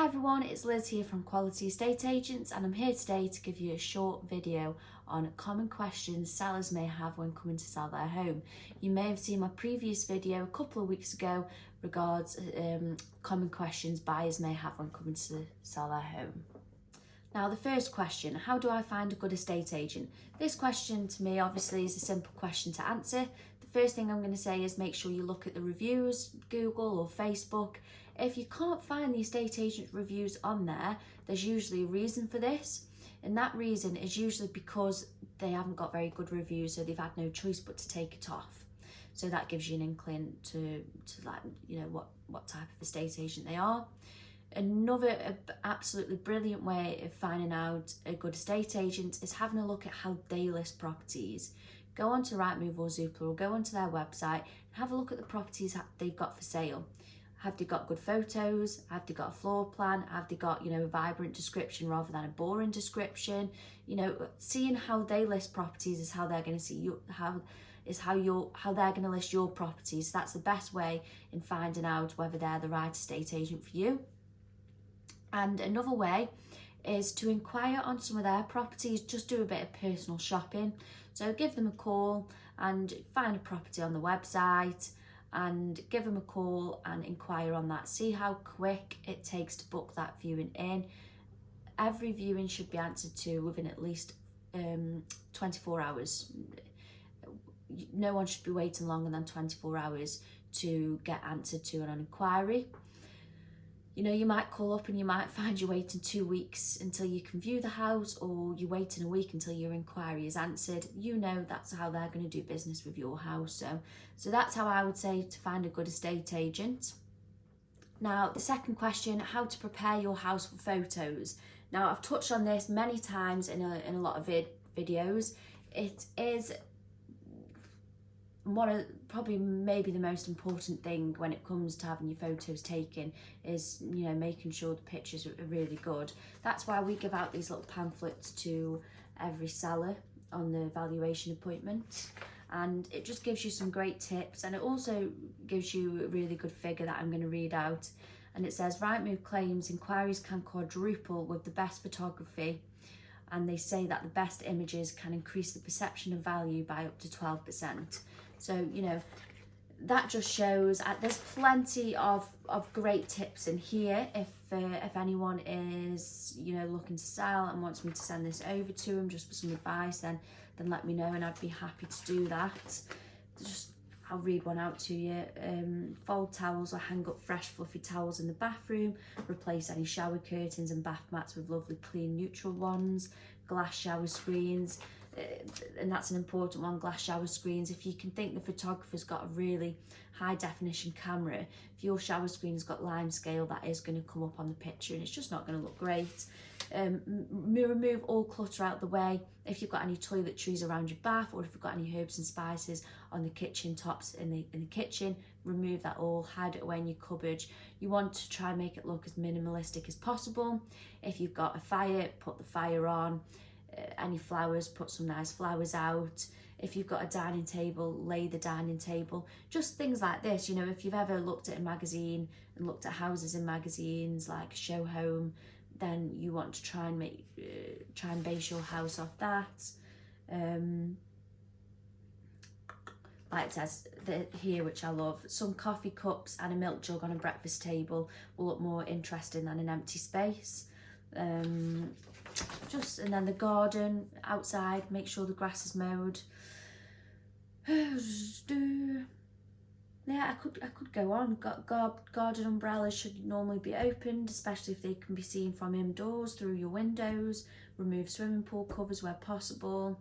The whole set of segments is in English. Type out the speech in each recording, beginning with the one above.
everyone, it's Liz here from Quality Estate Agents, and I'm here today to give you a short video on common questions sellers may have when coming to sell their home. You may have seen my previous video a couple of weeks ago regards common questions buyers may have when coming to sell their home. Now, the first question, how do I find a good estate agent? This question to me obviously is a simple question to answer. The first thing I'm going to say is make sure you look at the reviews, Google or Facebook. If you can't find the estate agent reviews on there, there's usually a reason for this. And that reason is usually because they haven't got very good reviews, so they've had no choice but to take it off. So that gives you an inkling to like, you know, what type of estate agent they are. Another absolutely brilliant way of finding out a good estate agent is having a look at how they list properties. Go onto Rightmove or Zoopla or go onto their website and have a look at the properties that they've got for sale. Have they got good photos? Have they got a floor plan? Have they got, you know, a vibrant description rather than a boring description? You know, seeing how they list properties is how they're going to see you, how they're going to list your properties. That's the best way in finding out whether they're the right estate agent for you. And another way is to inquire on some of their properties, just do a bit of personal shopping. So give them a call and find a property on the website and give them a call and inquire on that. See how quick it takes to book that viewing in. Every viewing should be answered to within at least 24 hours. No one should be waiting longer than 24 hours to get answered to an inquiry. You know, you might call up and you might find you're waiting 2 weeks until you can view the house, or you're waiting a week until your inquiry is answered. You know that's how they're going to do business with your house. So that's how I would say to find a good estate agent. Now, the second question, how to prepare your house for photos. Now, I've touched on this many times in a lot of videos. It is probably maybe the most important thing when it comes to having your photos taken is, you know, making sure the pictures are really good. That's why we give out these little pamphlets to every seller on the valuation appointment, and it just gives you some great tips, and it also gives you a really good figure that I'm going to read out. And it says, Rightmove claims inquiries can quadruple with the best photography, and they say that the best images can increase the perception of value by up to 12%. So, you know, that just shows there's plenty of great tips in here. If anyone is, you know, looking to sell and wants me to send this over to them just for some advice, then let me know and I'd be happy to do that. I'll read one out to you. Fold towels or hang up fresh fluffy towels in the bathroom. Replace any shower curtains and bath mats with lovely clean neutral ones. Glass shower screens. And that's an important one, glass shower screens. If you can think the photographer's got a really high definition camera, if your shower screen's got lime scale, that is going to come up on the picture and it's just not going to look great. Remove all clutter out the way. If you've got any toiletries around your bath, or if you've got any herbs and spices on the kitchen tops in the kitchen, remove that all, hide it away in your cupboard. You want to try and make it look as minimalistic as possible. If you've got a fire, put the fire on. Any flowers, put some nice flowers out. If you've got a dining table, lay the dining table. Just things like this. You know, if you've ever looked at a magazine and looked at houses in magazines like Show Home, then you want to try and base your house off that. Like it says here, which I love, some coffee cups and a milk jug on a breakfast table will look more interesting than an empty space. And then the garden outside, make sure the grass is mowed. Yeah, I could go on. Garden umbrellas should normally be opened, especially if they can be seen from indoors through your windows. Remove swimming pool covers where possible.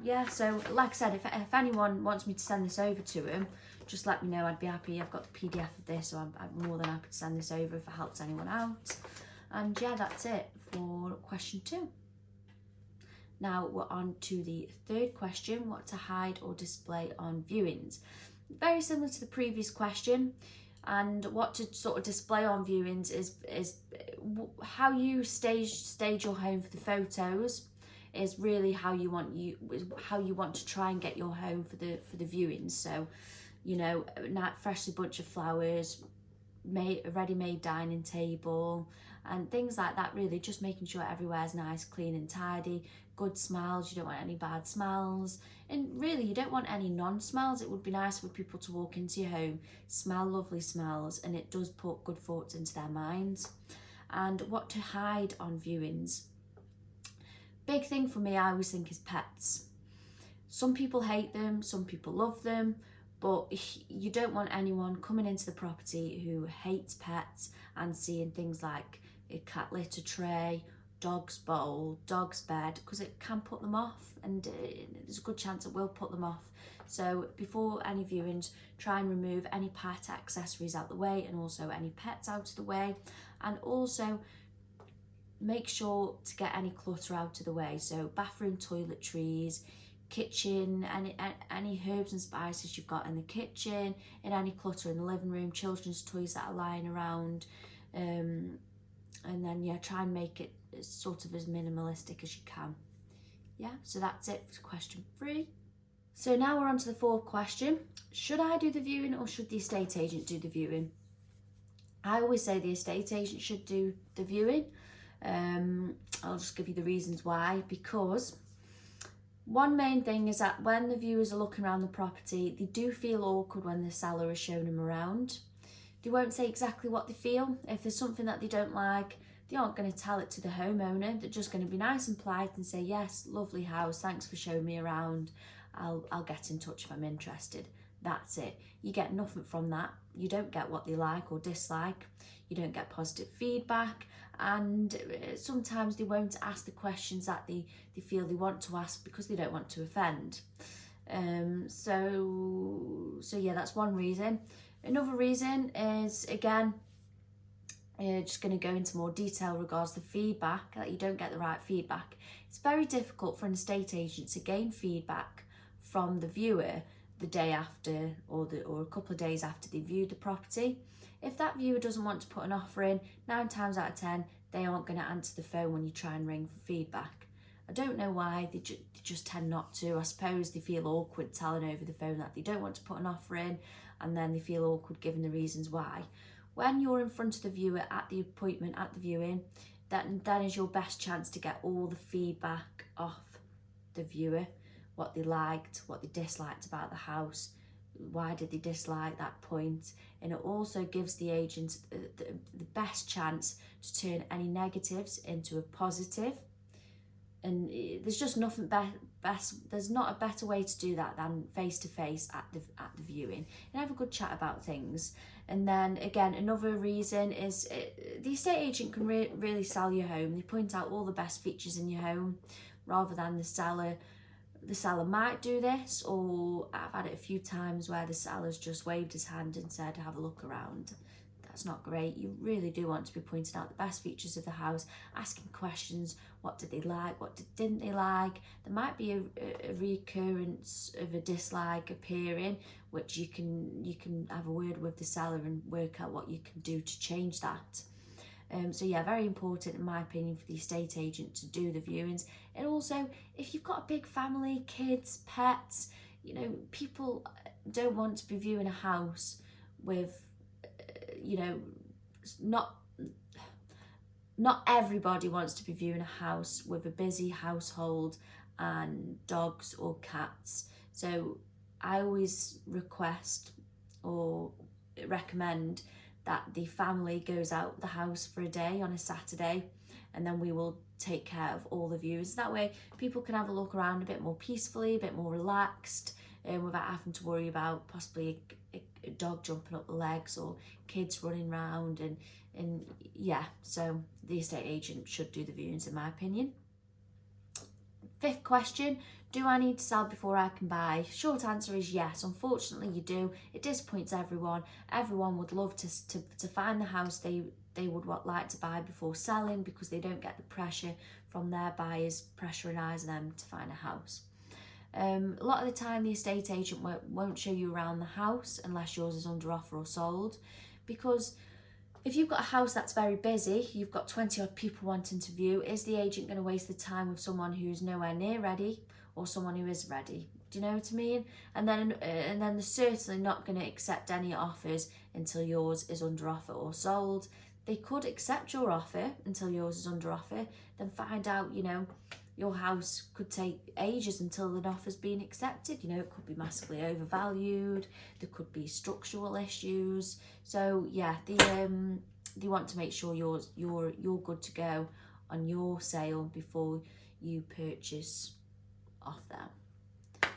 Yeah, so like I said, if anyone wants me to send this over to them, just let me know. I'd be happy. I've got the PDF of this, so I'm more than happy to send this over if it helps anyone out. And yeah, that's it for question 2. Now we're on to the third question, what to hide or display on viewings. Very similar to the previous question, and what to sort of display on viewings is how you stage your home for the photos is really how you want to try and get your home for the viewings. So, you know, freshly bunch of flowers, a ready-made dining table and things like that. Really just making sure everywhere's nice, clean and tidy, good smells. You don't want any bad smells, and really you don't want any non-smells. It would be nice for people to walk into your home, smell lovely smells, and it does put good thoughts into their minds. And what to hide on viewings. Big thing for me, I always think, is pets. Some people hate them, some people love them, but you don't want anyone coming into the property who hates pets and seeing things like a cat litter tray, dog's bowl, dog's bed, because it can put them off, and there's a good chance it will put them off. So before any viewings, try and remove any pet accessories out the way, and also any pets out of the way, and also make sure to get any clutter out of the way. So bathroom toiletries, kitchen, any herbs and spices you've got in the kitchen, and any clutter in the living room, children's toys that are lying around, and then yeah, try and make it sort of as minimalistic as you can. Yeah, so that's it for question 3. So now we're on to the 4th question. Should I do the viewing or should the estate agent do the viewing? I always say the estate agent should do the viewing. I'll just give you the reasons why. Because one main thing is that when the viewers are looking around the property, they do feel awkward when the seller has shown them around. They won't say exactly what they feel. If there's something that they don't like, they aren't going to tell it to the homeowner. They're just going to be nice and polite and say, yes, lovely house, thanks for showing me around. I'll get in touch if I'm interested. That's it. You get nothing from that. You don't get what they like or dislike. You don't get positive feedback, and sometimes they won't ask the questions that they feel they want to ask because they don't want to offend. So yeah, that's one reason. Another reason is, again, just going to go into more detail regards to feedback, that you don't get the right feedback. It's very difficult for an estate agent to gain feedback from the viewer the day after or a couple of days after they viewed the property. If that viewer doesn't want to put an offer in, 9 times out of 10 they aren't going to answer the phone when you try and ring for feedback. I don't know why, they just tend not to. I suppose they feel awkward telling over the phone that they don't want to put an offer in, and then they feel awkward giving the reasons why. When you're in front of the viewer at the appointment, at the viewing, that is your best chance to get all the feedback off the viewer. What they liked, what they disliked about the house, why did they dislike that point, and it also gives the agent the best chance to turn any negatives into a positive. And there's just nothing there's not a better way to do that than face to face at the viewing, and have a good chat about things. And then again, another reason is the estate agent can really sell your home. They point out all the best features in your home rather than the seller. The seller might do this, or I've had it a few times where the seller's just waved his hand and said, have a look around. That's not great. You really do want to be pointing out the best features of the house, asking questions. What did they like? What didn't they like? There might be a recurrence of a dislike appearing, which you can have a word with the seller and work out what you can do to change that. So yeah, very important in my opinion for the estate agent to do the viewings. And also, if you've got a big family, kids, pets, you know, people don't want to be viewing a house with, you know, not everybody wants to be viewing a house with a busy household and dogs or cats. So I always request or recommend that the family goes out the house for a day on a Saturday, and then we will take care of all the views. That way people can have a look around a bit more peacefully, a bit more relaxed, without having to worry about possibly a dog jumping up the legs or kids running around, and yeah, so the estate agent should do the viewings in my opinion. 5th question, do I need to sell before I can buy? Short answer is yes. Unfortunately, you do. It disappoints everyone. Everyone would love to find the house they would like to buy before selling, because they don't get the pressure from their buyers pressurising them to find a house. A lot of the time, the estate agent won't show you around the house unless yours is under offer or sold, because if you've got a house that's very busy, you've got 20 odd people wanting to view, is the agent going to waste the time with someone who's nowhere near ready or someone who is ready? Do you know what I mean? And then they're certainly not going to accept any offers until yours is under offer or sold. They could accept your offer until yours is under offer, then find out, you know, your house could take ages until an offer's been accepted. You know, it could be massively overvalued. There could be structural issues. So yeah, they want to make sure you're good to go on your sale before you purchase off them.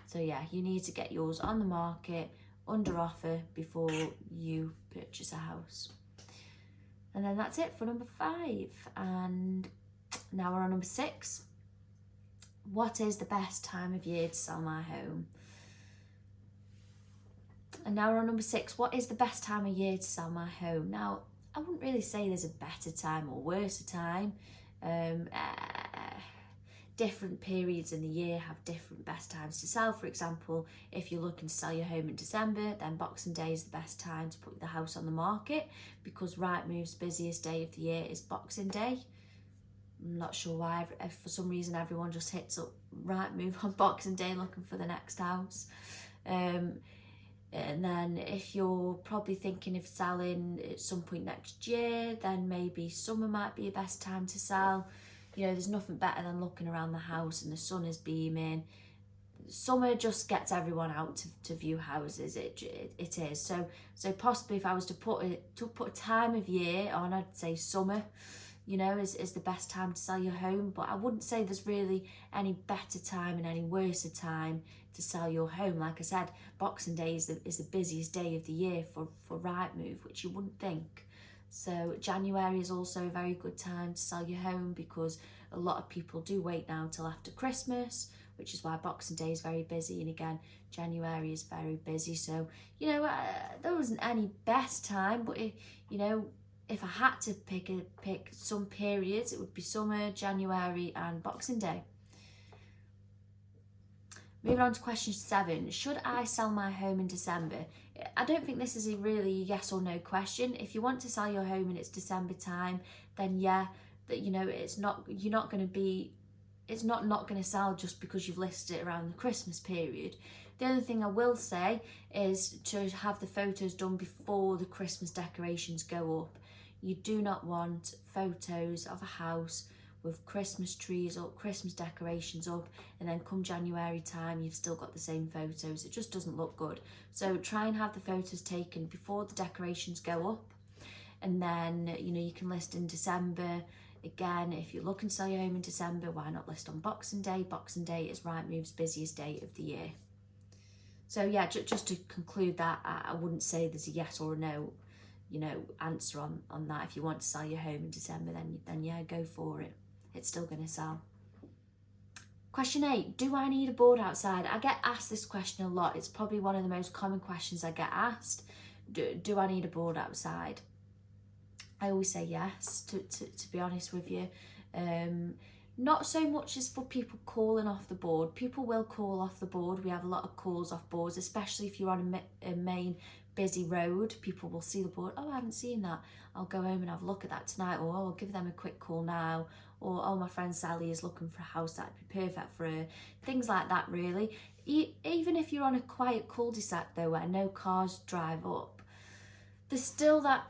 So yeah, you need to get yours on the market under offer before you purchase a house. And then that's it for number 5. And now we're on number 6. What is the best time of year to sell my home? And now we're on number 6. What is the best time of year to sell my home? Now, I wouldn't really say there's a better time or worse time. Different periods in the year have different best times to sell. For example, if you're looking to sell your home in December, then Boxing Day is the best time to put the house on the market, because Rightmove's busiest day of the year is Boxing Day. I'm not sure why, if for some reason everyone just hits up Rightmove on Boxing Day looking for the next house. And then if you're probably thinking of selling at some point next year, then maybe summer might be a best time to sell. You know, there's nothing better than looking around the house and the sun is beaming. Summer just gets everyone out to view houses. It is. So possibly if I was to put a time of year on, I'd say summer, you know, is the best time to sell your home. But I wouldn't say there's really any better time and any worse time to sell your home. Like I said, Boxing Day is the busiest day of the year for Rightmove, which you wouldn't think. So January is also a very good time to sell your home, because a lot of people do wait now till after Christmas, which is why Boxing Day is very busy. And again, January is very busy. So, you know, there wasn't any best time, but if I had to pick some periods, it would be summer, January and Boxing Day. Moving on to question 7. Should I sell my home in December? I don't think this is a really yes or no question. If you want to sell your home and it's December time, then yeah, it's not going to sell just because you've listed it around the Christmas period. The other thing I will say is to have the photos done before the Christmas decorations go up. You do not want photos of a house with Christmas trees or Christmas decorations up, and then come January time you've still got the same photos. It just doesn't look good. So try and have the photos taken before the decorations go up, and then you can list in December. Again, if you're looking to sell your home in December, why not list on Boxing Day? Boxing Day is Rightmove's busiest day of the year. So yeah, just to conclude that, I wouldn't say there's a yes or a no answer on that. If you want to sell your home in December, then yeah, go for it. It's still going to sell. Question 8, do I need a board outside? I get asked this question a lot. It's probably one of the most common questions I get asked. Do I need a board outside? I always say yes, to be honest with you. Not so much as for people calling off the board. People will call off the board. We have a lot of calls off boards, especially if you're on a main busy road. People will see the board. Oh, I haven't seen that. I'll go home and have a look at that tonight. Or I'll give them a quick call now. Or, oh, my friend Sally is looking for a house that'd be perfect for her. Things like that, really. Even if you're on a quiet cul-de-sac, though, where no cars drive up, there's still that...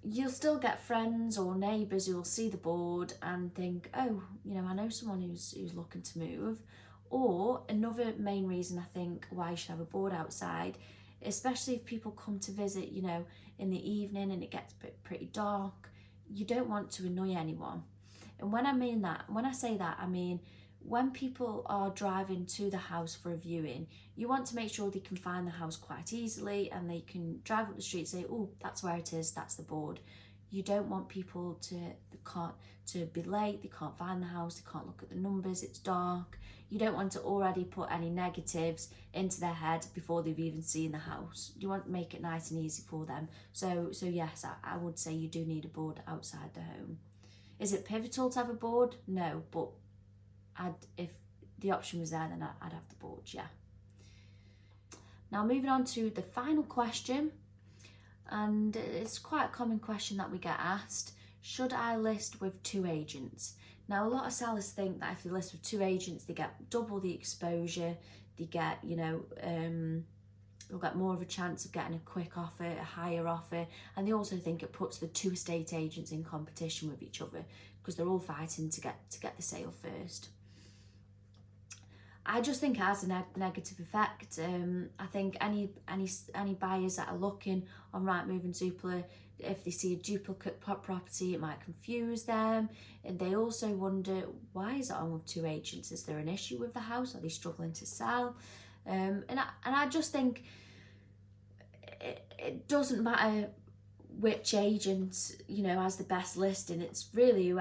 You'll still get friends or neighbours who will see the board and think, oh, I know someone who's looking to move. Or another main reason I think why you should have a board outside, especially if people come to visit, in the evening and it gets pretty dark, you don't want to annoy anyone. And when I say that, I mean when people are driving to the house for a viewing, you want to make sure they can find the house quite easily and they can drive up the street and say, oh, that's where it is, that's the board. You don't want people to be late, they can't find the house, they can't look at the numbers, it's dark. You don't want to already put any negatives into their head before they've even seen the house. You want to make it nice and easy for them. So yes, I would say you do need a board outside the home. Is it pivotal to have a board? No, but if the option was there, then I'd have the board, yeah. Now moving on to the final question, and it's quite a common question that we get asked. Should I list with 2 agents? Now a lot of sellers think that if they list with 2 agents, they get double the exposure, they get, you know, they'll get more of a chance of getting a quick offer, a higher offer, and they also think it puts the two estate agents in competition with each other because they're all fighting to get the sale first. I just think it has a negative effect. I think any buyers that are looking on Rightmove and Zoopla, if they see a duplicate property, it might confuse them, and they also wonder, why is it on with two agents? Is there an issue with the house? Are they struggling to sell? And I just think it doesn't matter which agent, you know, has the best listing. It's really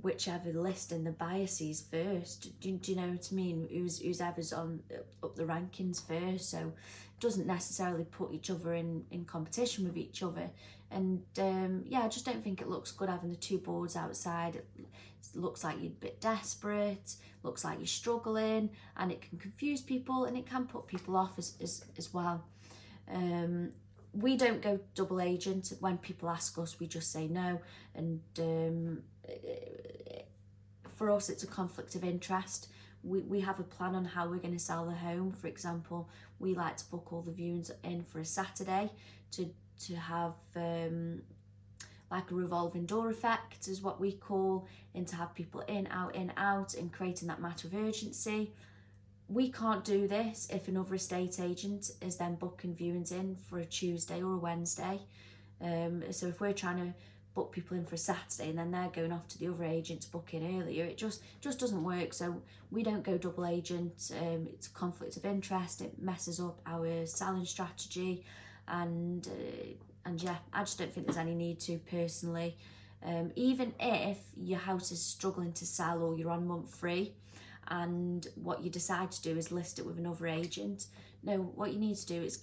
whichever listing the buyer sees first. Do you know what I mean? Who's ever's on up the rankings first. So it doesn't necessarily put each other in competition with each other. And yeah, I just don't think it looks good having the two boards outside. It looks like you're a bit desperate, looks like you're struggling, and it can confuse people and it can put people off as well. We don't go double agent. When people ask us, we just say no. And for us, it's a conflict of interest. We have a plan on how we're going to sell the home. For example, we like to book all the viewings in for a Saturday to have like a revolving door effect is what we call, and to have people in, out, and creating that matter of urgency. We can't do this if another estate agent is then booking viewings in for a Tuesday or a Wednesday. So if we're trying to book people in for a Saturday and then they're going off to the other agent to book in earlier, it just doesn't work. So we don't go double agent. It's a conflict of interest. It messes up our selling strategy, and yeah, I just don't think there's any need to personally. Even if your house is struggling to sell or you're on month 3, and what you decide to do is list it with another agent. No, what you need to do is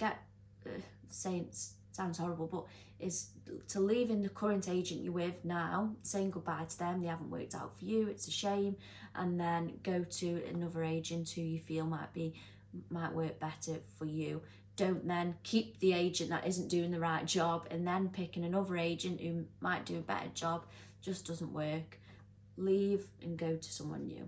sounds horrible, but is to leave in the current agent you're with now, saying goodbye to them, they haven't worked out for you, it's a shame, and then go to another agent who you feel might work better for you. Don't then keep the agent that isn't doing the right job and then picking another agent who might do a better job. Just doesn't work. Leave and go to someone new.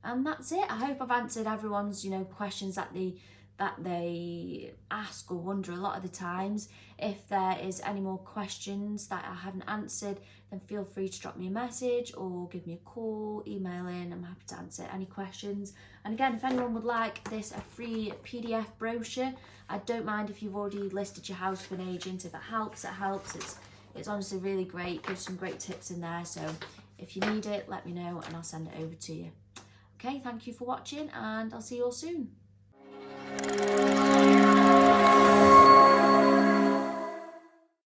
And that's it. I hope I've answered everyone's, you know, questions that they ask or wonder a lot of the times. If there is any more questions that I haven't answered, then feel free to drop me a message or give me a call, email in. I'm happy to answer any questions. And again, if anyone would like a free PDF brochure, I don't mind if you've already listed your house with an agent. If it helps, it helps. It's honestly really great. There's some great tips in there. So if you need it, let me know and I'll send it over to you. Okay, thank you for watching and I'll see you all soon.